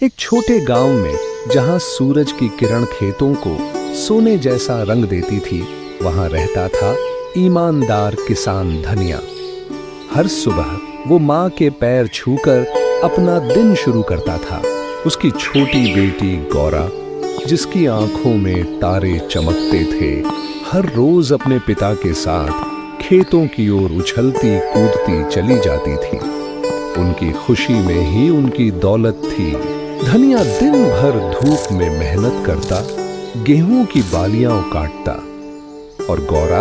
एक छोटे गांव में जहां सूरज की किरण खेतों को सोने जैसा रंग देती थी, वहां रहता था ईमानदार किसान धनिया। हर सुबह वो माँ के पैर छूकर अपना दिन शुरू करता था। उसकी छोटी बेटी गौरा, जिसकी आंखों में तारे चमकते थे, हर रोज अपने पिता के साथ खेतों की ओर उछलती कूदती चली जाती थी। उनकी खुशी में ही उनकी दौलत थी। धनिया दिन भर धूप में मेहनत करता, गेहूं की बालियां काटता, और गौरा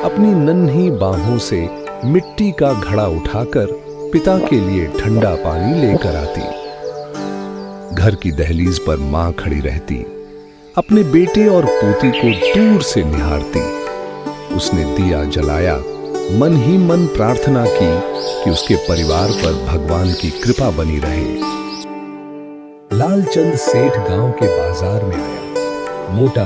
अपनी नन्ही बाहों से मिट्टी का घड़ा उठाकर पिता के लिए ठंडा पानी लेकर आती। घर की दहलीज पर मां खड़ी रहती, अपने बेटे और पोती को दूर से निहारती। उसने दिया जलाया, मन ही मन प्रार्थना की कि उसके परिवार पर भगवान की कृपा बनी रहे। लालचंद सेठ गांव के बाजार में आया, मोटा,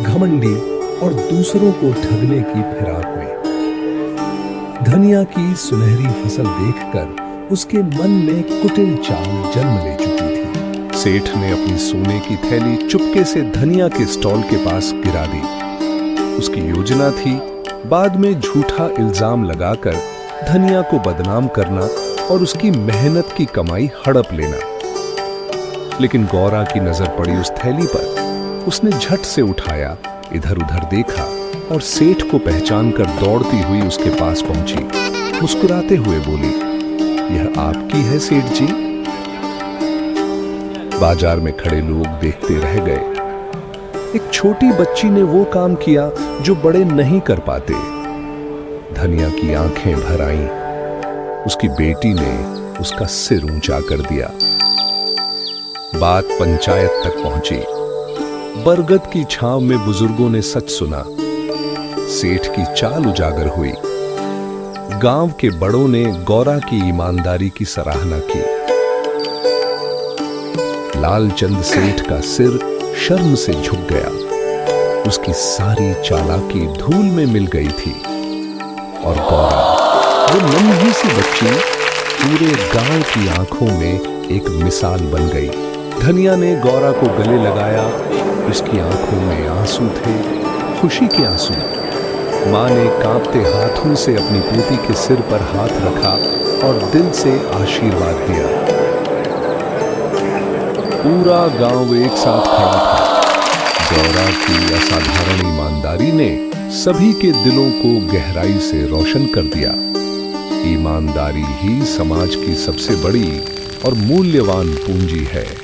घमंडी और दूसरों को ठगने की फिराक में। धनिया की सुनहरी फसल देखकर उसके मन में कुटिल चाल जन्म ले चुकी थी। सेठ ने अपनी सोने की थैली चुपके से धनिया के स्टॉल के पास गिरा दी। उसकी योजना थी बाद में झूठा इल्जाम लगाकर धनिया को बदनाम करना और उसकी मेहनत की कमाई हड़प लेना। लेकिन गौरा की नजर पड़ी उस थैली पर। उसने झट से उठाया, इधर उधर देखा और सेठ को पहचानकर दौड़ती हुई उसके पास पहुंची। मुस्कुराते हुए बोली, यह आपकी है सेठ जी? बाजार में खड़े लोग देखते रह गए। एक छोटी बच्ची ने वो काम किया जो बड़े नहीं कर पाते। धनिया की आंखें भर आईं। उसकी बेटी ने उसका सिर ऊंचा कर दिया। बात पंचायत तक पहुंची। बरगद की छांव में बुजुर्गों ने सच सुना। सेठ की चाल उजागर हुई। गांव के बड़ों ने गौरा की ईमानदारी की सराहना की। लालचंद सेठ का सिर शर्म से झुक गया। उसकी सारी चालाकी धूल में मिल गई थी और गौरा, वो नन्ही सी बच्ची, पूरे गांव की आंखों में एक मिसाल बन गई। धनिया ने गौरा को गले लगाया। उसकी आंखों में आंसू थे, खुशी के आंसू। मां ने कांपते हाथों से अपनी पोती के सिर पर हाथ रखा और दिल से आशीर्वाद दिया। पूरा गांव एक साथ खड़ा था। गौरा की असाधारण ईमानदारी ने सभी के दिलों को गहराई से रोशन कर दिया। ईमानदारी ही समाज की सबसे बड़ी और मूल्यवान पूंजी है।